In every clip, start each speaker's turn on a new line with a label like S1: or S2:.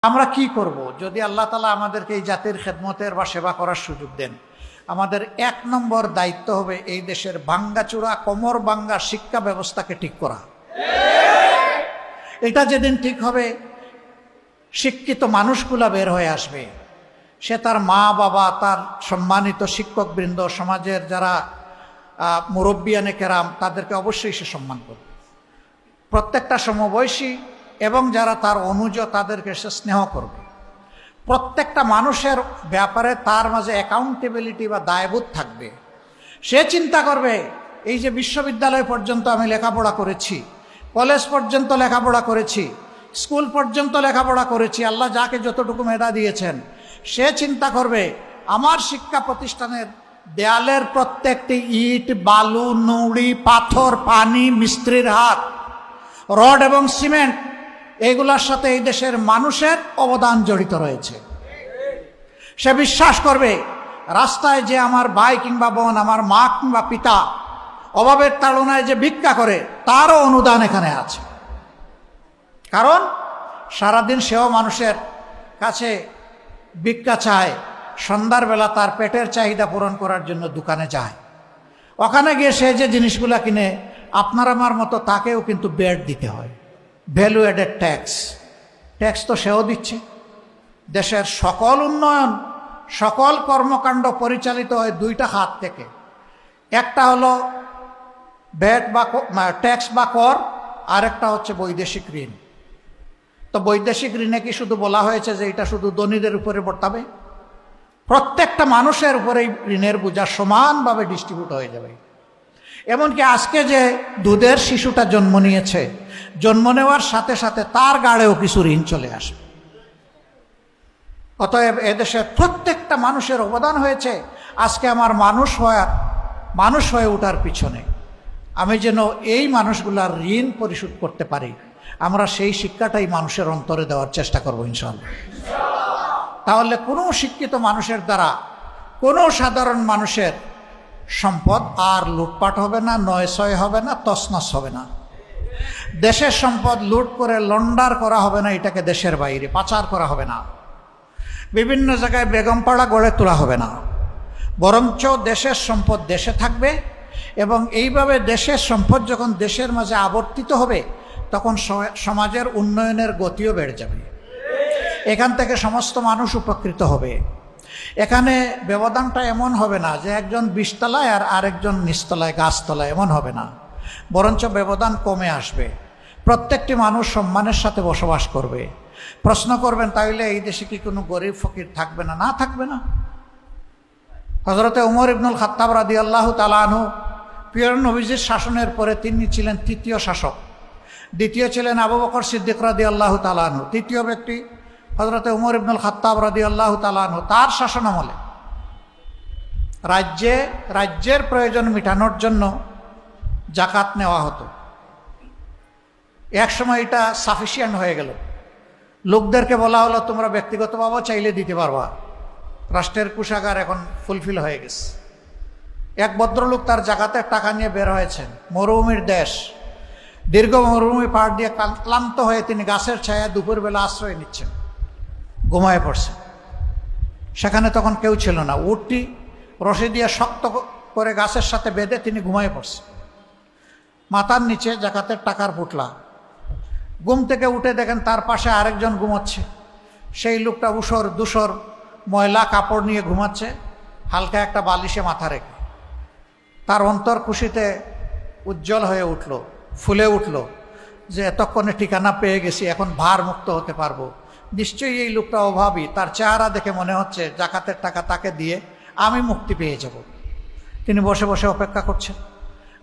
S1: আমরা কি করব যদি আল্লাহ তাআলা আমাদেরকে এই জাতির খেদমতের বা সেবা করার সুযোগ দেন? আমাদের ১ নম্বর দায়িত্ব হবে এই দেশের ভাঙ্গাচুরা কোমর ভাঙ্গা শিক্ষা ব্যবস্থাকে ঠিক করা। এটা যেদিন ঠিক হবে, শিক্ষিত মানুষগুলা বের হয়ে আসবে। সে তার মা বাবা, তার সম্মানিত শিক্ষকবৃন্দ, সমাজের যারা মুরব্বিয়ানে কেরাম, তাদেরকে অবশ্যই সে সম্মান করবে। প্রত্যেকটা সমবয়সী এবং যারা তার অনুজ, তাদেরকে সে স্নেহ করবে। প্রত্যেকটা মানুষের ব্যাপারে তার মাঝে অ্যাকাউন্টেবিলিটি বা দায়বোধ থাকবে। সে চিন্তা করবে, এই যে বিশ্ববিদ্যালয় পর্যন্ত আমি লেখাপড়া করেছি, কলেজ পর্যন্ত লেখাপড়া করেছি, স্কুল পর্যন্ত লেখাপড়া করেছি, আল্লাহ যাকে যতটুকু মেধা দিয়েছেন, সে চিন্তা করবে আমার শিক্ষা প্রতিষ্ঠানের দেয়ালের প্রত্যেকটি ইট, বালু, নুড়ি, পাথর, পানি, মিস্ত্রির হাত, রড এবং সিমেন্ট, এইগুলোর সাথে এই দেশের মানুষের অবদান জড়িত রয়েছে। সে বিশ্বাস করবে রাস্তায় যে আমার ভাই কিংবা বোন, আমার মা কিংবা পিতা অভাবের তাড়নায় যে ভিক্ষা করে, তারও অনুদান এখানে আছে। কারণ সারাদিন সেও মানুষের কাছে ভিক্ষা চায়, সন্ধ্যার বেলা তার পেটের চাহিদা পূরণ করার জন্য দোকানে যায়। ওখানে গিয়ে সে যে জিনিসগুলা কিনে, আপনার আমার মতো তাকেও কিন্তু বেড দিতে হয়, ভ্যালু অ্যাডেড ট্যাক্স। ট্যাক্স তো সেও দিচ্ছে। দেশের সকল উন্নয়ন, সকল কর্মকাণ্ড পরিচালিত হয় 2টা হাত থেকে। একটা হলো ভ্যাট বা ট্যাক্স বা কর, আরেকটা হচ্ছে বৈদেশিক ঋণ। তো বৈদেশিক ঋণে কি শুধু বলা হয়েছে যে এটা শুধু ধনীদের উপরে বর্তাবে? প্রত্যেকটা মানুষের উপরে ঋণের বোঝা সমানভাবে ডিস্ট্রিবিউট হয়ে যাবে। এমনকি আজকে যে দুধের শিশুটা জন্ম নিয়েছে, জন্ম নেওয়ার সাথে সাথে তার গাড়েও কিছু ঋণ চলে আসবে। অতএব এদেশের প্রত্যেকটা মানুষের অবদান হয়েছে আজকে আমার মানুষ হয়ে ওঠার পিছনে। আমি যেন এই মানুষগুলার ঋণ পরিশোধ করতে পারি, আমরা সেই শিক্ষাটাই মানুষের অন্তরে দেওয়ার চেষ্টা করব ইনশাআল্লাহ। তাহলে কোনো শিক্ষিত মানুষের দ্বারা কোনো সাধারণ মানুষের সম্পদ আর লুটপাট হবে না, নয়ছয় হবে না, তছনছ হবে না। দেশের সম্পদ লুট করে লন্ডার করা হবে না, এটাকে দেশের বাইরে পাচার করা হবে না, বিভিন্ন জায়গায় বেগমপাড়া গড়ে তোলা হবে না। বরঞ্চ দেশের সম্পদ দেশে থাকবে, এবং এইভাবে দেশের সম্পদ যখন দেশের মাঝে আবর্তিত হবে, তখন সমাজের উন্নয়নের গতিও বেড়ে যাবে। এখান থেকে সমস্ত মানুষ উপকৃত হবে। এখানে ব্যবধানটা এমন হবে না যে একজন 20 তলায় আর আরেকজন নিচতলায়, গাছতলায়, এমন হবে না। বরঞ্চ ব্যবধান কমে আসবে। প্রত্যেকটি মানুষ সম্মানের সাথে বসবাস করবে। প্রশ্ন করবেন, তাইলে এই দেশে কি কোনো গরিব ফকির থাকবে না? না, থাকবে না। হযরতে উমর ইবনুল খাত্তাব রাদিয়াল্লাহু তাআলা আনহু, প্রিয় নবীজির শাসনের পরে তিনি ছিলেন 3য় শাসক। দ্বিতীয় ছিলেন আবু বকর সিদ্দিক রাদিয়াল্লাহু তাআলা আনহু। তৃতীয় ব্যক্তি হযরতে উমর ইবনুল খাত্তাব রাদিয়াল্লাহু তাআলা আনহু। তার শাসন আমলে রাজ্যের প্রয়োজন মেটানোর জন্য জাকাত নেওয়া হতো। এক সময় এটা সাফিসিয়েন্ট হয়ে গেল। লোকদেরকে বলা হলো, তোমরা ব্যক্তিগতভাবে চাইলে দিতে পারবা, রাষ্ট্রের কোষাগার এখন ফুলফিল হয়ে গেছে। এক ভদ্রলোক তার জাকাতের টাকা নিয়ে বের হয়েছেন, মরুভূমির দেশ, দীর্ঘ মরুভূমি পার দিয়ে ক্লান্ত হয়ে তিনি গাছের ছায়া দুপুরবেলা আশ্রয় নিচ্ছেন, ঘুমায় পড়ছেন। সেখানে তখন কেউ ছিল না। উটটি রশি দিয়ে শক্ত করে গাছের সাথে বেঁধে তিনি ঘুমায় পড়ছেন। মাথার নিচে জাকাতের টাকার পুটলা। ঘুম থেকে উঠে দেখেন তার পাশে আরেকজন ঘুমাচ্ছে। সেই লোকটা ধূসর ময়লা কাপড় নিয়ে ঘুমাচ্ছে, হালকা একটা বালিশে মাথা রেখে। তার অন্তর খুশিতে উজ্জ্বল হয়ে উঠল, ফুলে উঠল যে এতক্ষণে ঠিকানা পেয়ে গেছি, এখন ভার মুক্ত হতে পারবো। নিশ্চয়ই এই লোকটা অভাবী, তার চেহারা দেখে মনে হচ্ছে জাকাতের টাকা তাকে দিয়ে আমি মুক্তি পেয়ে যাব। তিনি বসে বসে অপেক্ষা করছেন।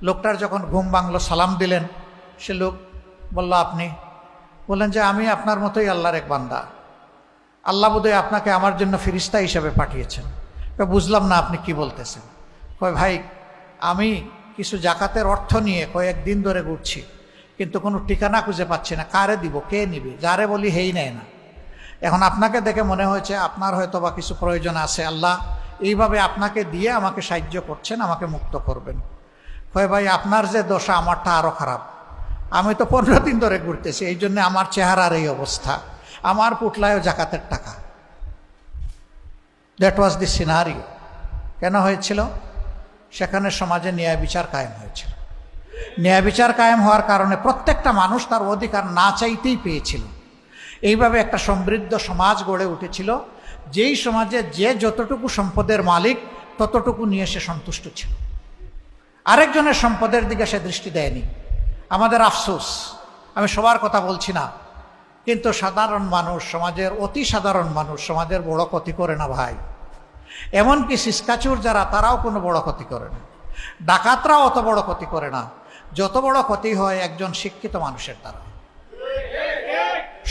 S1: লোকটার যখন ঘুম ভাঙল, সালাম দিলেন। সে লোক বলল, আপনি? বললেন যে আমি আপনার মতোই আল্লাহর এক বান্দা। আল্লাহ বোধহয় আপনাকে আমার জন্য ফেরেশতা হিসেবে পাঠিয়েছেন। বুঝলাম না আপনি কি বলতেছেন। কয়, ভাই, আমি কিছু জাকাতের অর্থ নিয়ে কয়েকদিন ধরে ঘুরছি, কিন্তু কোনো ঠিকানা খুঁজে পাচ্ছি না। কারে দিব, কে নিবে? যারে বলি হেই নেয় না। এখন আপনাকে দেখে মনে হয়েছে আপনার হয়তো বা কিছু প্রয়োজন আছে, আল্লাহ এইভাবে আপনাকে দিয়ে আমাকে সাহায্য করছেন, আমাকে মুক্ত করবেন। কয়, ভাই, আপনার যে দশা, আমারটা আরও খারাপ। আমি তো 15 দিন ধরে ঘুরতেছি, এই জন্য আমার চেহারার এই অবস্থা। আমার পুটলায়ও জাকাতের টাকা। That was the scenario. কেন হয়েছিল? সেখানে সমাজে ন্যায় বিচার কায়েম হয়েছিল। ন্যায় বিচার কায়েম হওয়ার কারণে প্রত্যেকটা মানুষ তার অধিকার না চাইতেই পেয়েছিল। এইভাবে একটা সমৃদ্ধ সমাজ গড়ে উঠেছিল, যেই সমাজে যে যতটুকু সম্পদের মালিক ততটুকু নিয়ে সে সন্তুষ্ট ছিল, আরেকজনের সম্পদের দিকে সে দৃষ্টি দেয়নি। আমাদের আফসোস, আমি সবার কথা বলছি না, কিন্তু সাধারণ মানুষ, সমাজের অতি সাধারণ মানুষ সমাজের বড় ক্ষতি করে না ভাই। এমনকি সিসকাচুর যারা, তারাও কোনো বড় ক্ষতি করে না, ডাকাতরাও অত বড় ক্ষতি করে না। যত বড় ক্ষতি হয় একজন শিক্ষিত মানুষের দ্বারা।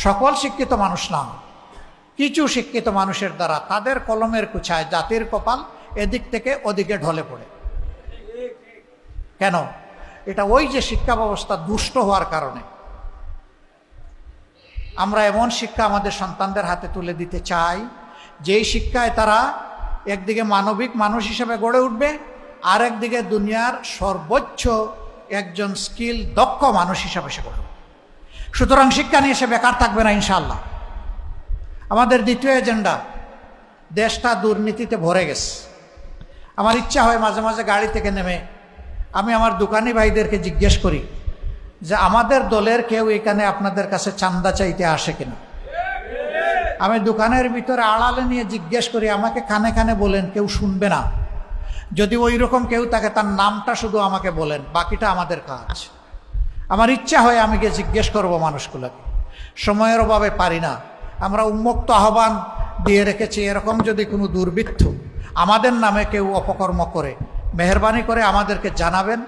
S1: সকল শিক্ষিত মানুষ না, কিছু শিক্ষিত মানুষের দ্বারা, তাদের কলমের কুচায় জাতির কপাল এদিক থেকে ওদিকে ঢলে পড়ে। কেন? এটা ওই যে শিক্ষা ব্যবস্থা দুষ্ট হওয়ার কারণে। আমরা এমন শিক্ষা আমাদের সন্তানদের হাতে তুলে দিতে চাই, যেই শিক্ষায় তারা একদিকে মানবিক মানুষ হিসেবে গড়ে উঠবে, আর একদিকে দুনিয়ার সর্বোচ্চ একজন স্কিল দক্ষ মানুষ হিসাবে সে গড়ে উঠবে। সুতরাং শিক্ষা নিয়ে সে বেকার থাকবে না ইনশাআল্লাহ। আমাদের দ্বিতীয় এজেন্ডা, দেশটা দুর্নীতিতে ভরে গেছে। আমার ইচ্ছা হয় মাঝে মাঝে গাড়ি থেকে নেমে আমি আমার দোকানি ভাইদেরকে জিজ্ঞেস করি যে আমাদের দলের কেউ এখানে আপনাদের কাছে চান্দা চাইতে আসে কিনা। আমি দোকানের ভিতরে আড়ালে নিয়ে জিজ্ঞেস করি, আমাকে কানে কানে বলেন, কেউ শুনবে না। যদি ওই রকম কেউ থাকে তার নামটা শুধু আমাকে বলেন, বাকিটা আমাদের কাজ। আমার ইচ্ছা হয় আমি গিয়ে জিজ্ঞেস করব মানুষগুলোকে, সময়ের অভাবে পারি না। আমরা উন্মুক্ত আহ্বান দিয়ে রেখেছি, এরকম যদি কোনো দুর্বৃত্ত আমাদের নামে কেউ অপকর্ম করে, মেহরবানি করে আমাদেরকে জানাবেন।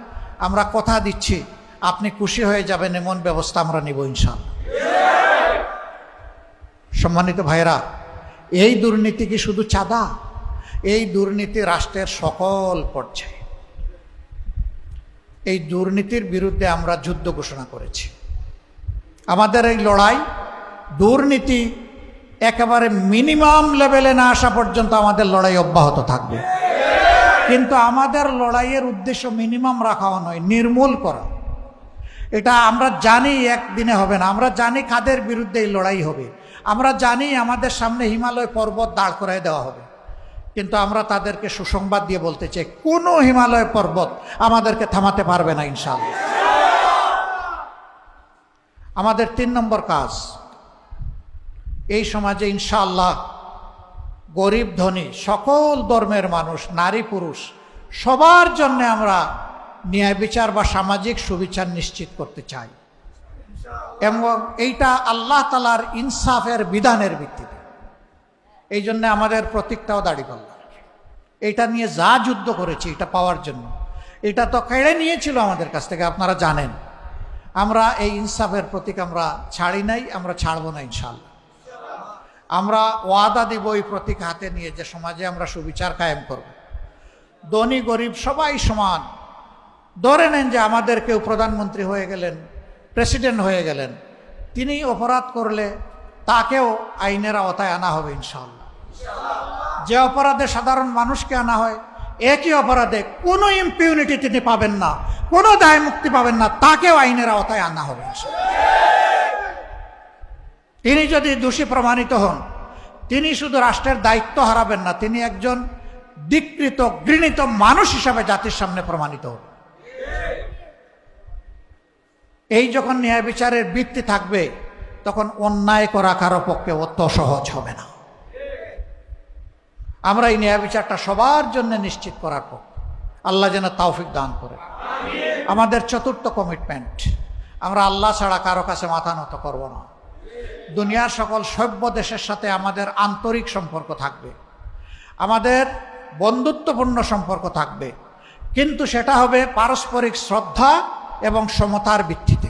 S1: আমরা কথা দিচ্ছি, আপনি খুশি হয়ে যাবেন, এমন ব্যবস্থা আমরা নিব ইনশাআল্লাহ। সম্মানিত ভাইরা, এই দুর্নীতি কি শুধু চাঁদা? এই দুর্নীতি রাষ্ট্রের সকল পর্যায়ে। এই দুর্নীতির বিরুদ্ধে আমরা যুদ্ধ ঘোষণা করেছি। আমাদের এই লড়াই দুর্নীতি একেবারে মিনিমাম লেভেলে না আসা পর্যন্ত আমাদের লড়াই অব্যাহত থাকবে। কিন্তু আমাদের লড়াইয়ের উদ্দেশ্য মিনিমাম রাখাও নয়, নির্মূল করা। এটা আমরা জানি একদিনে হবে না। আমরা জানি কাদের বিরুদ্ধে এই লড়াই হবে। আমরা জানি আমাদের সামনে হিমালয় পর্বত দাঁড় করায় দেওয়া হবে, কিন্তু আমরা তাদেরকে সুসংবাদ দিয়ে বলতে চাই, কোনো হিমালয় পর্বত আমাদেরকে থামাতে পারবে না ইনশাআল্লাহ। আমাদের 3 নম্বর কাজ, এই সমাজে ইনশাআল্লাহ গরিব ধনী সকল ধর্মের মানুষ, নারী পুরুষ সবার জন্য আমরা ন্যায় বিচার বা সামাজিক সুবিচার নিশ্চিত করতে চাই। এবং এইটা আল্লাহ তাআলার ইনসাফের বিধানের ভিত্তিতে। এই জন্য আমাদের প্রতীকটাও দাড়িপাল্লা। এইটা নিয়ে যা যুদ্ধ করেছি এটা পাওয়ার জন্য, এটা তো কেড়ে নিয়েছিল আমাদের কাছ থেকে, আপনারা জানেন। আমরা এই ইনসাফের প্রতীক আমরা ছাড়ি নাই, আমরা ছাড়বো না ইনশাআল্লাহ। আমরা ওয়াদা দিব এই প্রতীক হাতে নিয়ে যে সমাজে আমরা সুবিচার কায়েম করব। ধনী গরিব সবাই সমান। ধরে নেন যে আমাদের কেউ প্রধানমন্ত্রী হয়ে গেলেন, প্রেসিডেন্ট হয়ে গেলেন, তিনি অপরাধ করলে তাকেও আইনের আওতায় আনা হবে ইনশাআল্লাহ। যে অপরাধে সাধারণ মানুষকে আনা হয়, একই অপরাধে কোনো ইম্পিউনিটি তিনি পাবেন না, কোনো দায় মুক্তি পাবেন না, তাকেও আইনের আওতায় আনা হবে ইনশাআল্লাহ। তিনি যদি দোষী প্রমাণিত হন, তিনি শুধু রাষ্ট্রের দায়িত্ব হারাবেন না, তিনি একজন ধিক্কৃত ঘৃণিত মানুষ হিসাবে জাতির সামনে প্রমাণিত হন। এই যখন ন্যায় বিচারের ভিত্তি থাকবে, তখন অন্যায় করা কারো পক্ষে অত সহজ হবে না। আমরা এই ন্যায় বিচারটা সবার জন্য নিশ্চিত করার পক্ষে। আল্লাহ যেন তৌফিক দান করে। আমাদের 4র্থ কমিটমেন্ট, আমরা আল্লাহ ছাড়া কারো কাছে মাথা নত করব না। দুনিয়ার সকল সভ্য দেশের সাথে আমাদের আন্তরিক সম্পর্ক থাকবে, আমাদের বন্ধুত্বপূর্ণ সম্পর্ক থাকবে, কিন্তু সেটা হবে পারস্পরিক শ্রদ্ধা এবং সমতার ভিত্তিতে।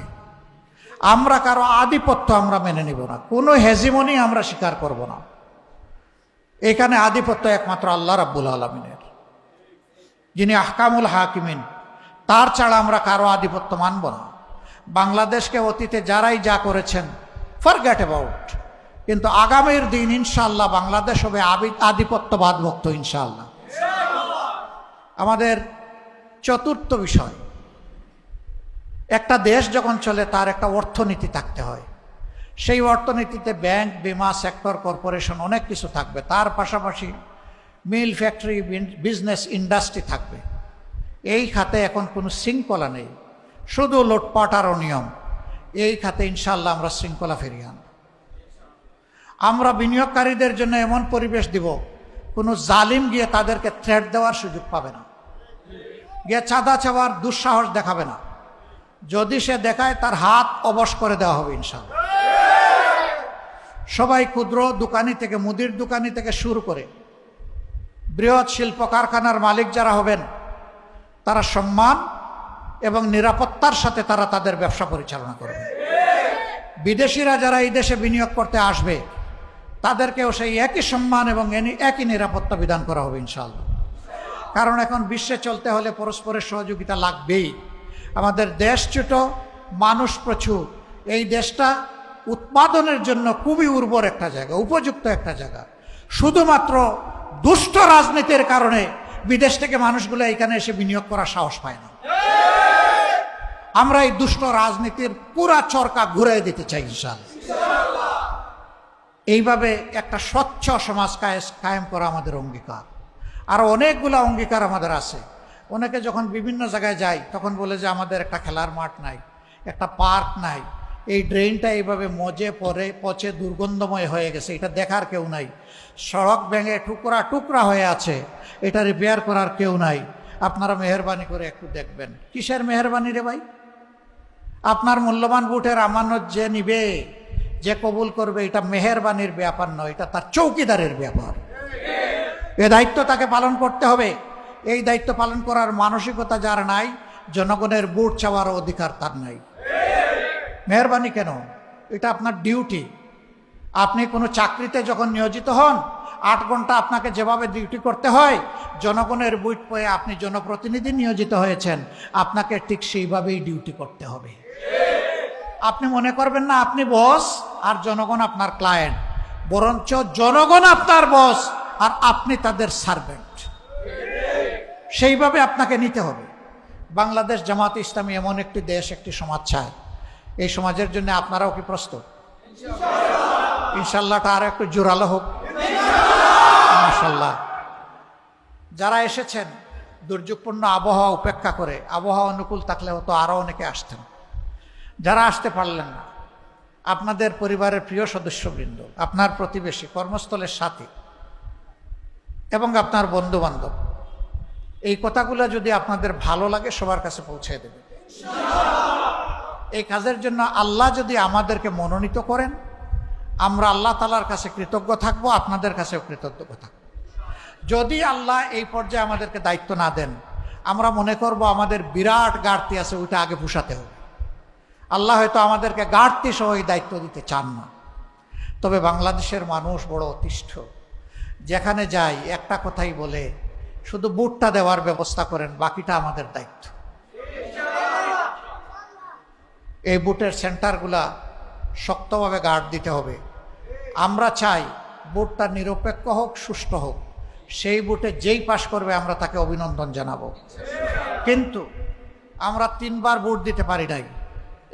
S1: আমরা কারো আধিপত্য আমরা মেনে নিব না, কোনো হেজিমনি আমরা স্বীকার করব না। এখানে আধিপত্য একমাত্র আল্লাহ রাব্বুল আলামিনের, যিনি আহকামুল হাকিমিন। তার ছাড়া আমরা কারো আধিপত্য মানব না। বাংলাদেশকে অতীতে যারাই যা করেছেন, ফরগেট অ্যাবাউট, কিন্তু আগামীর দিন ইনশাআল্লাহ বাংলাদেশ হবে আধিপত্যবাদ মুক্ত ইনশাআল্লাহ। আমাদের 4র্থ বিষয়, একটা দেশ যখন চলে তার একটা অর্থনীতি থাকতে হয়। সেই অর্থনীতিতে ব্যাংক, বিমা সেক্টর, কর্পোরেশন অনেক কিছু থাকবে। তার পাশাপাশি মিল, ফ্যাক্টরি, বিজনেস, ইন্ডাস্ট্রি থাকবে। এই খাতে এখন কোনো শৃঙ্খলা নেই, শুধু লুটপাট আর অনিয়ম। এই খাতে ইনশাআল্লাহ আমরা শৃঙ্খলা ফিরিয়ে আনব। আমরা বিনিয়োগকারীদের জন্য এমন পরিবেশ দিব, কোনো জালিম গিয়ে তাদেরকে থ্রেট দেওয়ার সুযোগ পাবে না, গিয়ে চাঁদা চাওয়ার দুঃসাহস দেখাবে না। যদি সে দেখায় তার হাত অবশ করে দেওয়া হবে ইনশাআল্লাহ। সবাই ক্ষুদ্র দোকানি থেকে, মুদির দোকানি থেকে শুরু করে বৃহৎ শিল্প কারখানার মালিক যারা হবেন, তারা সম্মান এবং নিরাপত্তার সাথে তারা তাদের ব্যবসা পরিচালনা করবে। বিদেশিরা যারা এই দেশে বিনিয়োগ করতে আসবে, তাদেরকেও সেই একই সম্মান এবং একই নিরাপত্তা বিধান করা হবে ইনশাআল্লাহ। কারণ এখন বিশ্বে চলতে হলে পরস্পরের সহযোগিতা লাগবেই। আমাদের দেশ ছোট, মানুষ প্রচুর। এই দেশটা উৎপাদনের জন্য খুবই উর্বর একটা জায়গা, উপযুক্ত একটা জায়গা। শুধুমাত্র দুষ্ট রাজনীতির কারণে বিদেশ থেকে মানুষগুলো এখানে এসে বিনিয়োগ করার সাহস পায় না। আমরা এই দুষ্ট রাজনীতির পুরা চরকা ঘুরিয়ে দিতে চাই ইনশাআল্লাহ। এইভাবে একটা স্বচ্ছ সমাজ কায়েম করা আমাদের অঙ্গীকার। আরো অনেকগুলো অঙ্গীকার আমাদের আছে। অনেকে যখন বিভিন্ন জায়গায় যায় তখন বলে যে আমাদের একটা খেলার মাঠ নাই, একটা পার্ক নাই, এই ড্রেনটা এইভাবে মজে পড়ে পচে দুর্গন্ধময় হয়ে গেছে, এটা দেখার কেউ নাই। সড়ক ভেঙে টুকরা টুকরা হয়ে আছে, এটা রিপেয়ার করার কেউ নাই। আপনারা মেহরবানি করে একটু দেখবেন। কিসের মেহরবানি রে ভাই? আপনার মূল্যবান ভোটের আমানত যে নিবে, যে কবুল করবে, এটা মেহরবানির ব্যাপার নয়, এটা তার চৌকিদারের ব্যাপার। এ দায়িত্ব তাকে পালন করতে হবে। এই দায়িত্ব পালন করার মানসিকতা যার নাই, জনগণের ভোট চাওয়ার অধিকার তার নাই। মেহরবানি কেন? এটা আপনার ডিউটি। আপনি কোনো চাকরিতে যখন নিয়োজিত হন, 8 ঘন্টা আপনাকে যেভাবে ডিউটি করতে হয়, জনগণের ভোট পেয়ে আপনি জনপ্রতিনিধি নিয়োজিত হয়েছেন, আপনাকে ঠিক সেইভাবেই ডিউটি করতে হবে। আপনি মনে করবেন না আপনি বস আর জনগণ আপনার ক্লায়েন্ট, বরঞ্চ জনগণ আপনার বস আর আপনি তাদের সার্ভেন্ট। সেইভাবে আপনাকে নিতে হবে। বাংলাদেশ জামাত ইসলামী এমন একটি দেশ, একটি সমাজ চায়। এই সমাজের জন্য আপনারাও কি প্রস্তুত? ইনশাল্লাহটা আর একটু জোরালো হোক মাশাআল্লাহ। যারা এসেছেন দুর্যোগপূর্ণ আবহাওয়া উপেক্ষা করে, আবহাওয়া অনুকূল থাকলে হয়তো আরো অনেকে আসতেন। যারা আসতে পারলেন না, আপনাদের পরিবারের প্রিয় সদস্যবৃন্দ, আপনার প্রতিবেশী, কর্মস্থলের সাথী এবং আপনার বন্ধু বান্ধব, এই কথাগুলো যদি আপনাদের ভালো লাগে সবার কাছে পৌঁছে দেবেন। এই কাজের জন্য আল্লাহ যদি আমাদেরকে মনোনীত করেন, আমরা আল্লাহ তাআলার কাছে কৃতজ্ঞ থাকবো, আপনাদের কাছেও কৃতজ্ঞ থাকবো। যদি আল্লাহ এই পর্যায়ে আমাদেরকে দায়িত্ব না দেন, আমরা মনে করব আমাদের বিরাট ঘাটতি আছে, ওইটা আগে পুষাতে হবে। আল্লাহ হয়তো আমাদেরকে ঘাটতি সহ এই দায়িত্ব দিতে চান না। তবে বাংলাদেশের মানুষ বড় অতিষ্ঠ। যেখানে যাই একটা কথাই বলে, শুধু বুটটা দেওয়ার ব্যবস্থা করেন, বাকিটা আমাদের দায়িত্ব। এই বুটের সেন্টারগুলা শক্তভাবে গার্ড দিতে হবে। আমরা চাই বুটটা নিরপেক্ষ হোক, সুষ্ঠু হোক। সেই বুটে যেই পাশ করবে আমরা তাকে অভিনন্দন জানাবো। কিন্তু আমরা 3 বার ভোট দিতে পারি নাই,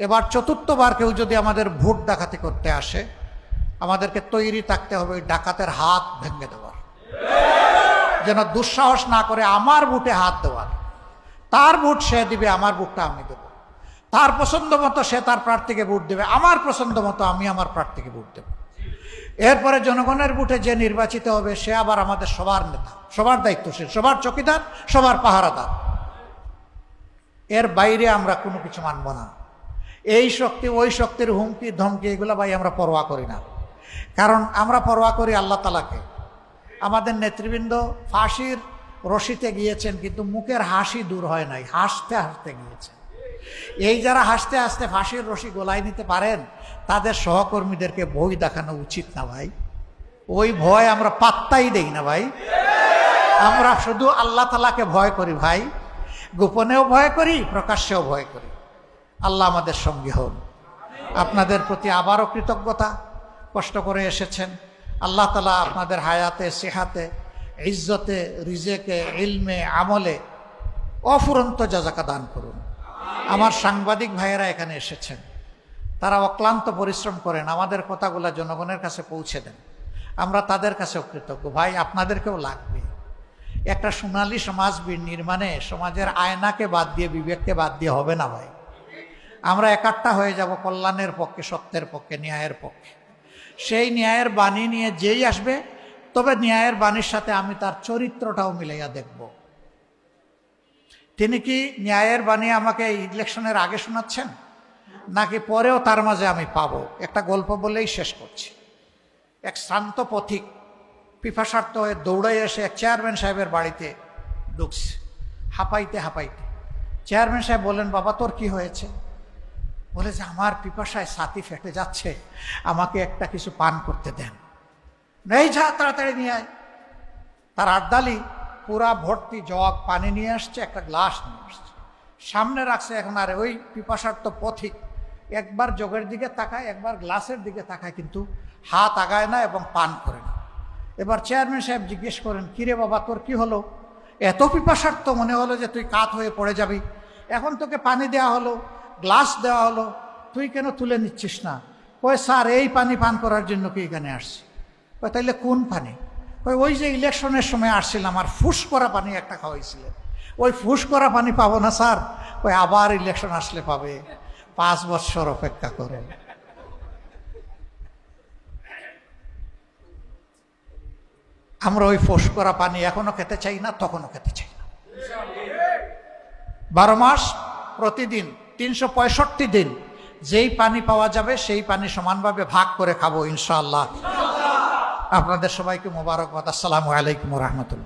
S1: এবার 4র্থবার কেউ যদি আমাদের ভোট ডাকাতি করতে আসে, আমাদেরকে তৈরি থাকতে হবে ওই ডাকাতের হাত ভেঙে দেওয়ার, যেন দুঃসাহস না করে আমার ভোটে হাত দেওয়ার। তার ভোট সে দিবে, আমার ভোটটা আমি দেব। তার পছন্দ মতো সে তার প্রার্থীকে ভোট দেবে, আমার পছন্দ মতো আমি আমার প্রার্থীকে ভোট দেব। এরপরে জনগণের ভোটে যে নির্বাচিত হবে সে আবার আমাদের সবার নেতা, সবার দায়িত্বশীল, সবার চকিদার, সবার পাহারাদার। এর বাইরে আমরা কোনো কিছু মানব না। এই শক্তি ওই শক্তির হুমকি ধমকি এগুলো ভাই আমরা পরোয়া করি না। কারণ আমরা পরোয়া করি আল্লাহ তাআলাকে। আমাদের নেতৃবৃন্দ ফাঁসির রশিতে গিয়েছেন, কিন্তু মুখের হাসি দূর হয় নাই, হাসতে হাসতে গিয়েছেন। এই যারা হাসতে হাসতে ফাঁসির রশি গলায় নিতে পারেন, তাদের সহকর্মীদেরকে ভয় দেখানো উচিত না ভাই। ওই ভয় আমরা পাত্তাই দেই না ভাই। আমরা শুধু আল্লাহ তাআলাকে ভয় করি ভাই, গোপনেও ভয় করি, প্রকাশ্যেও ভয় করি। আল্লাহ আমাদের সঙ্গী হন। আপনাদের প্রতি আবারও কৃতজ্ঞতা। কষ্ট করে এসেছেন। আল্লাহ তাআলা আপনাদের হায়াতে, সেহাতে, ইজ্জতে, রিজেকে, ইলমে, আমলে অফুরন্ত জাযাকা দান করুন। আমার সাংবাদিক ভাইয়েরা এখানে এসেছেন, তারা অক্লান্ত পরিশ্রম করেন, আমাদের কথাগুলো জনগণের কাছে পৌঁছে দেন। আমরা তাদের কাছেও কৃতজ্ঞ। ভাই, আপনাদেরকেও লাগবে। একটা সোনালী সমাজ নির্মাণে সমাজের আয়নাকে বাদ দিয়ে, বিবেককে বাদ দিয়ে হবে না ভাই। আমরা একাট্টা হয়ে যাব কল্যাণের পক্ষে, সত্যের পক্ষে, ন্যায়ের পক্ষে। সেই ন্যায়ের বাণী নিয়ে যেই আসবে, তবে ন্যায়ের বাণীর সাথে আমি তার চরিত্রটাও মিলাইয়া দেখব। তিনি কি ন্যায়ের বাণী আমাকে ইলেকশনের আগে শোনাচ্ছেন, নাকি পরেও তার মাঝে আমি পাবো? একটা গল্প বলেই শেষ করছি। এক শ্রান্ত পথিক পিপাসার্থ হয়ে দৌড়ে এসে এক চেয়ারম্যান সাহেবের বাড়িতে ঢুকছে, হাঁপাইতে হাঁপাইতে। চেয়ারম্যান সাহেব বলেন, বাবা তোর কি হয়েছে? বলে যে আমার পিপাসায় ছাতি ফেটে যাচ্ছে, আমাকে একটা কিছু পান করতে দেন। এই যা, তাড়াতাড়ি নিয়ে আয়। তার আর্দালি পুরা ভর্তি জগ পানি নিয়ে আসছে, একটা গ্লাস নিয়ে আসছে, সামনে রাখছে। এখন আর ওই পিপাসার্থ পথিক একবার জগের দিকে তাকায়, একবার গ্লাসের দিকে তাকায়, কিন্তু হাত আগায় না এবং পান করে না। এবার চেয়ারম্যান সাহেব জিজ্ঞেস করেন, কিরে বাবা তোর কি হলো? এত পিপাসার্থ মনে হলো যে তুই কাত হয়ে পড়ে যাবি। এখন তোকে পানি দেওয়া হলো, গ্লাস দেওয়া হলো, তুই কেন তুলে নিচ্ছিস না? কয় স্যার এই পানি পান করার জন্য কি এখানে আসছি। কয় তাইলে কোন পানি? কয় ওই যে ইলেকশনের সময় আসছিলাম, আর ফুস করা পানি একটা খাওয়াইছিলেন, ওই ফুস করা পানি পাবো না স্যার। কয় আবার ইলেকশন আসলে পাবে, 5 বছর অপেক্ষা করে। আমরা ওই ফুস করা পানি এখনো খেতে চাই না, তখনও খেতে চাই না। 12 মাস প্রতিদিন 365 দিন যেই পানি পাওয়া যাবে সেই পানি সমানভাবে ভাগ করে খাবো ইনশাআল্লাহ। আপনাদের সবাইকে মোবারকবাদ। আসসালামু আলাইকুম ওয়া রাহমাতুল্লাহ।